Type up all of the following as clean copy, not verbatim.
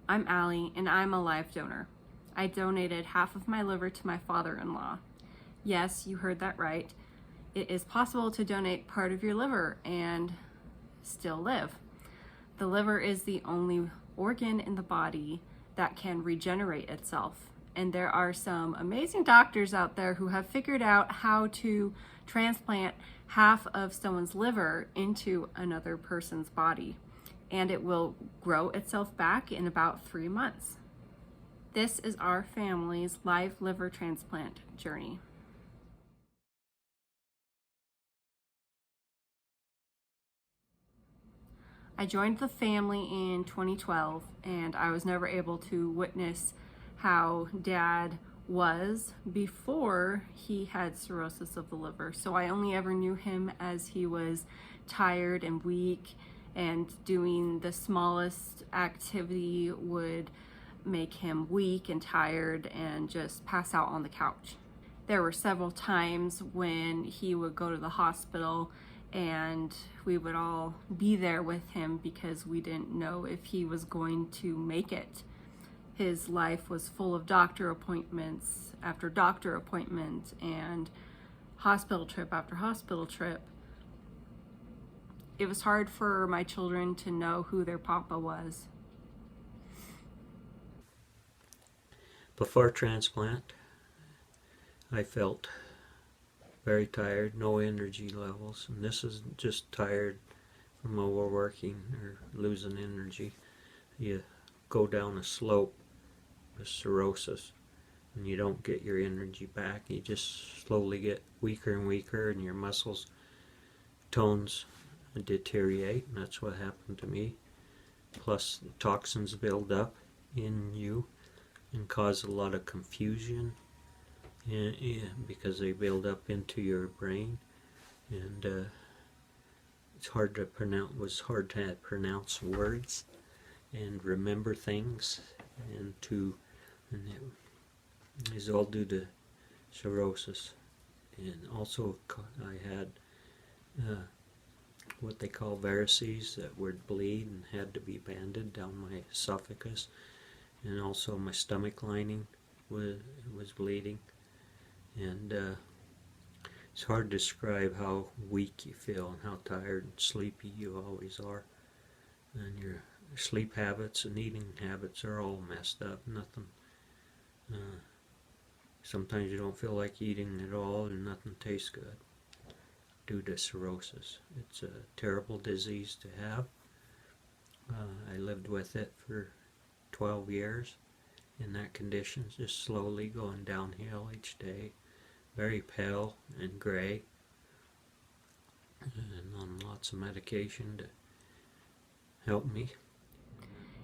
I'm Allie, and I'm a live donor. I donated half of my liver to my father-in-law. Yes, you heard that right. It is possible to donate part of your liver and still live. The liver is the only organ in the body that can regenerate itself. And there are some amazing doctors out there who have figured out how to transplant half of someone's liver into another person's body, and it will grow itself back in about 3 months. This is our family's live liver transplant journey. I joined the family in 2012, and I was never able to witness how Dad was before he had cirrhosis of the liver. So I only ever knew him as he was tired and weak, and doing the smallest activity would make him weak and tired and just pass out on the couch. There were several times when he would go to the hospital and we would all be there with him because we didn't know if he was going to make it. His life was full of doctor appointments after doctor appointment and hospital trip after hospital trip. It was hard for my children to know who their papa was. Before transplant, I felt very tired, no energy levels, and this is just tired from overworking or losing energy. You go down a slope with cirrhosis and you don't get your energy back. You just slowly get weaker and weaker, and your muscles, tones deteriorate, and that's what happened to me. Plus toxins build up in you and cause a lot of confusion, because they build up into your brain, and it's hard to pronounce. It was hard to pronounce words and remember things, and it was all due to cirrhosis. And also I had what they call varices that would bleed and had to be banded down my esophagus, and also my stomach lining was bleeding. And it's hard to describe how weak you feel and how tired and sleepy you always are, and your sleep habits and eating habits are all messed up. Nothing. Sometimes you don't feel like eating at all, and nothing tastes good due to cirrhosis. It's a terrible disease to have. I lived with it for 12 years in that condition, just slowly going downhill each day, very pale and gray, and on lots of medication to help me.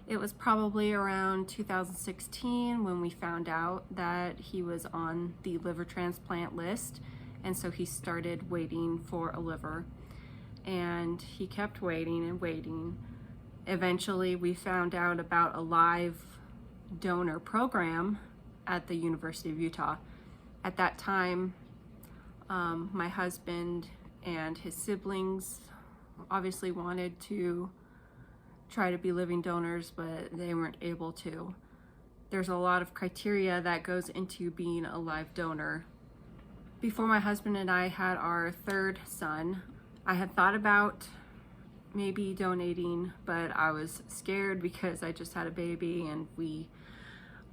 It was probably around 2016 when we found out that he was on the liver transplant list, and so he started waiting for a liver, and he kept waiting and waiting. Eventually we found out about a live donor program at the University of Utah. At that time, my husband and his siblings obviously wanted to try to be living donors, but they weren't able to. There's a lot of criteria that goes into being a live donor. Before my husband and I had our third son, I had thought about maybe donating, but I was scared because I just had a baby, and we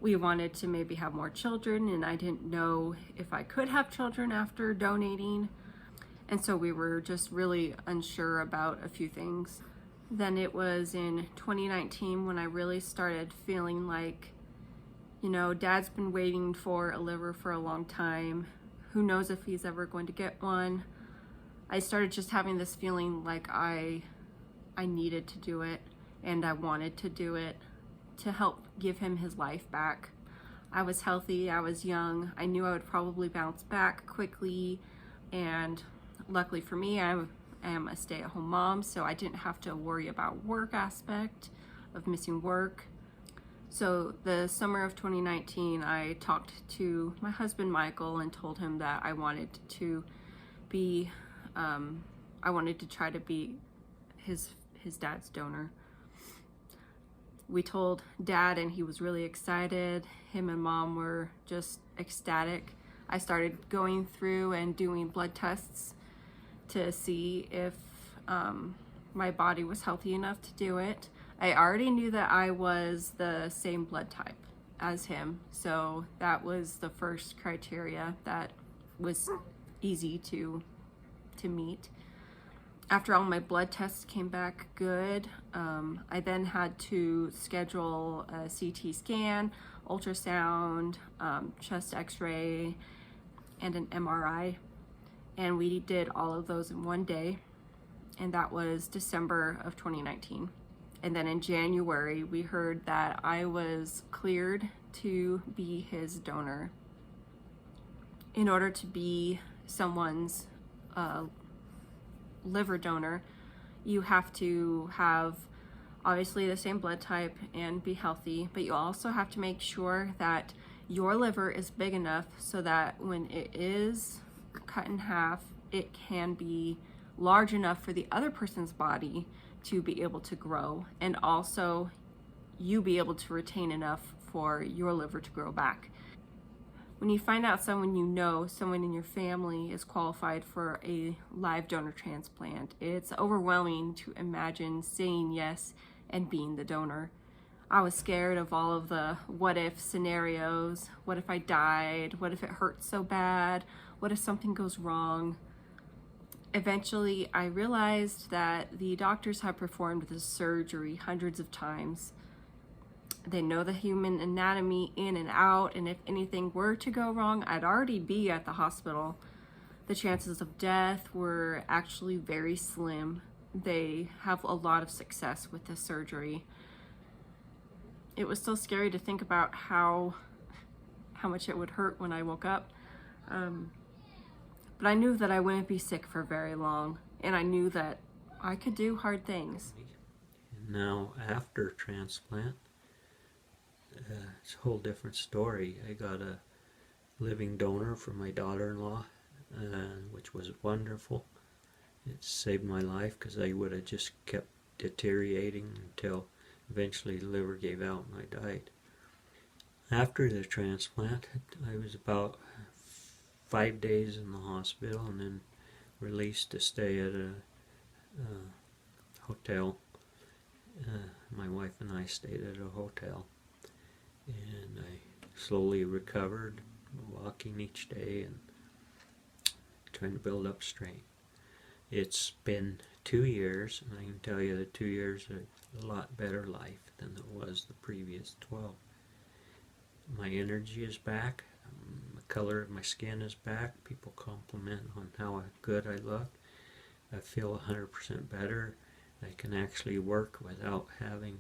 wanted to maybe have more children, and I didn't know if I could have children after donating, and so we were just really unsure about a few things. Then it was in 2019 when I really started feeling like, Dad's been waiting for a liver for a long time. Who knows if he's ever going to get one? I started just having this feeling like I needed to do it, and I wanted to do it to help give him his life back. I was healthy, I was young, I knew I would probably bounce back quickly, and luckily for me, I am a stay-at-home mom, so I didn't have to worry about work aspect of missing work. So the summer of 2019, I talked to my husband Michael and told him that I wanted to try to be his dad's donor. We told Dad and he was really excited. Him and Mom were just ecstatic. I started going through and doing blood tests to see if my body was healthy enough to do it. I already knew that I was the same blood type as him, so that was the first criteria that was easy to meet. After all my blood tests came back good, I then had to schedule a CT scan, ultrasound, chest x-ray, and an MRI. And we did all of those in one day. And that was December of 2019. And then in January, we heard that I was cleared to be his donor. In order to be someone's liver donor, you have to have obviously the same blood type and be healthy, but you also have to make sure that your liver is big enough so that when it is cut in half, it can be large enough for the other person's body to be able to grow, and also you be able to retain enough for your liver to grow back. When you find out someone you know, someone in your family is qualified for a live donor transplant, it's overwhelming to imagine saying yes and being the donor. I was scared of all of the what if scenarios. What if I died? What if it hurts so bad? What if something goes wrong? Eventually, I realized that the doctors have performed this surgery hundreds of times. They know the human anatomy in and out, and if anything were to go wrong, I'd already be at the hospital. The chances of death were actually very slim. They have a lot of success with this surgery. It was so scary to think about how much it would hurt when I woke up. But I knew that I wouldn't be sick for very long, and I knew that I could do hard things. Now, after transplant, it's a whole different story. I got a living donor for my daughter-in-law, which was wonderful. It saved my life because I would have just kept deteriorating until eventually the liver gave out and I died. After the transplant, I was about 5 days in the hospital and then released to stay at a hotel. My wife and I stayed at a hotel, and I slowly recovered, walking each day and trying to build up strength. It's been 2 years, and I can tell you that 2 years are a lot better life than it was the previous 12. My energy is back. The color of my skin is back. People compliment on how good I look. I feel 100% better. I can actually work without having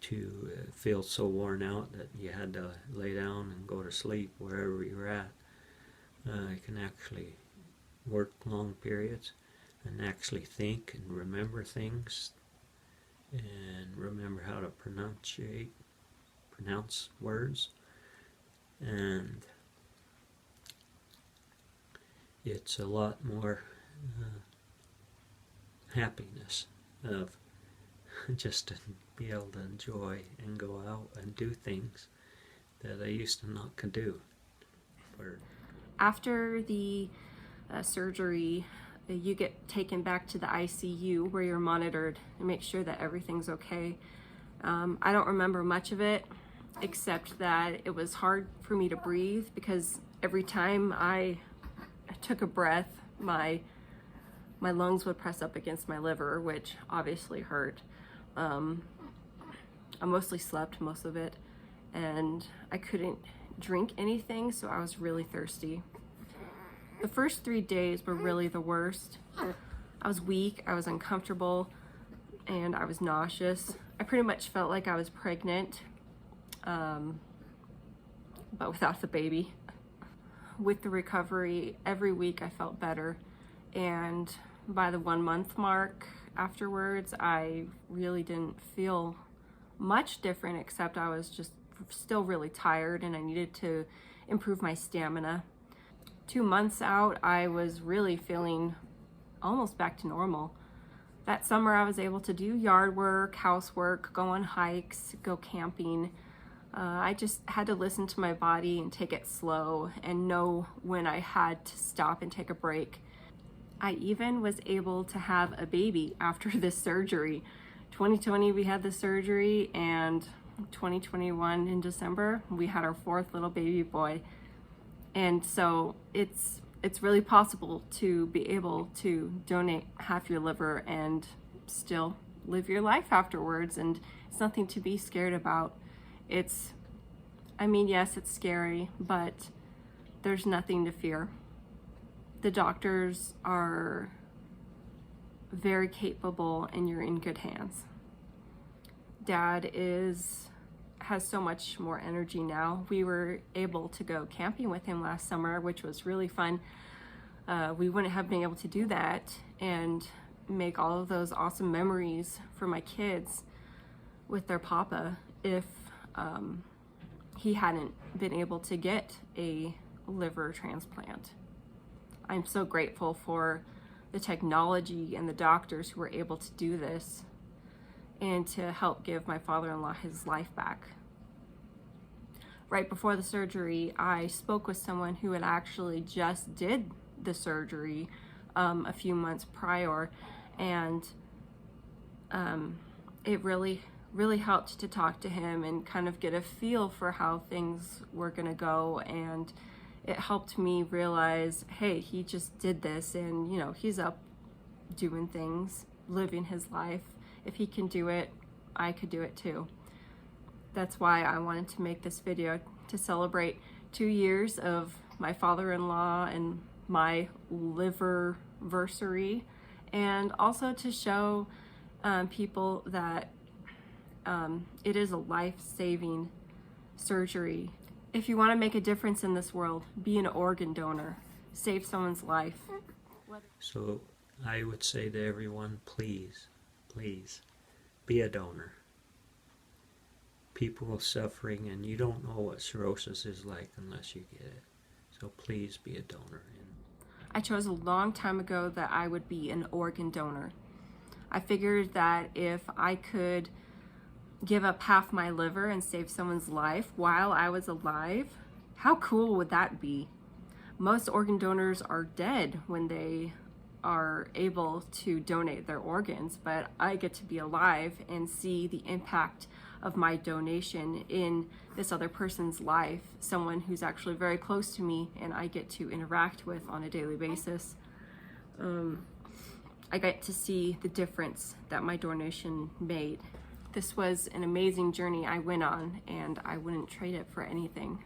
to feel so worn out that you had to lay down and go to sleep wherever you're at. I can actually work long periods and actually think and remember things and remember how to pronounce words. And it's a lot more happiness of just to be able to enjoy and go out and do things that I used to not could do. After the surgery, you get taken back to the ICU where you're monitored and make sure that everything's okay. I don't remember much of it, except that it was hard for me to breathe because every time I took a breath, my lungs would press up against my liver, which obviously hurt. I mostly slept most of it, and I couldn't drink anything, so I was really thirsty. The first 3 days were really the worst. I was weak, I was uncomfortable, and I was nauseous. I pretty much felt like I was pregnant, but without the baby. With the recovery, every week I felt better, and by the 1 month mark afterwards, I really didn't feel much different, except I was just still really tired and I needed to improve my stamina. 2 months out, I was really feeling almost back to normal. That summer I was able to do yard work, housework, go on hikes, go camping. I just had to listen to my body and take it slow and know when I had to stop and take a break. I even was able to have a baby after this surgery. 2020 we had the surgery, and 2021 in December we had our fourth little baby boy. And so it's really possible to be able to donate half your liver and still live your life afterwards, and it's nothing to be scared about. Yes, it's scary, but there's nothing to fear. The doctors are very capable and you're in good hands. Dad has so much more energy now. We were able to go camping with him last summer, which was really fun. We wouldn't have been able to do that and make all of those awesome memories for my kids with their papa if he hadn't been able to get a liver transplant. I'm so grateful for the technology and the doctors who were able to do this and to help give my father-in-law his life back. Right before the surgery, I spoke with someone who had actually just did the surgery a few months prior, and it really helped to talk to him and kind of get a feel for how things were gonna go, and it helped me realize, hey, he just did this, and he's up doing things, living his life. If he can do it, I could do it too. That's why I wanted to make this video, to celebrate 2 years of my father-in-law and my liverversary, and also to show people that it is a life-saving surgery. If you want to make a difference in this world, be an organ donor. Save someone's life. So I would say to everyone, please, please, be a donor. People are suffering, and you don't know what cirrhosis is like unless you get it. So please be a donor. I chose a long time ago that I would be an organ donor. I figured that if I could give up half my liver and save someone's life while I was alive, how cool would that be? Most organ donors are dead when they are able to donate their organs, but I get to be alive and see the impact of my donation in this other person's life, someone who's actually very close to me and I get to interact with on a daily basis. I get to see the difference that my donation made. This was an amazing journey I went on, and I wouldn't trade it for anything.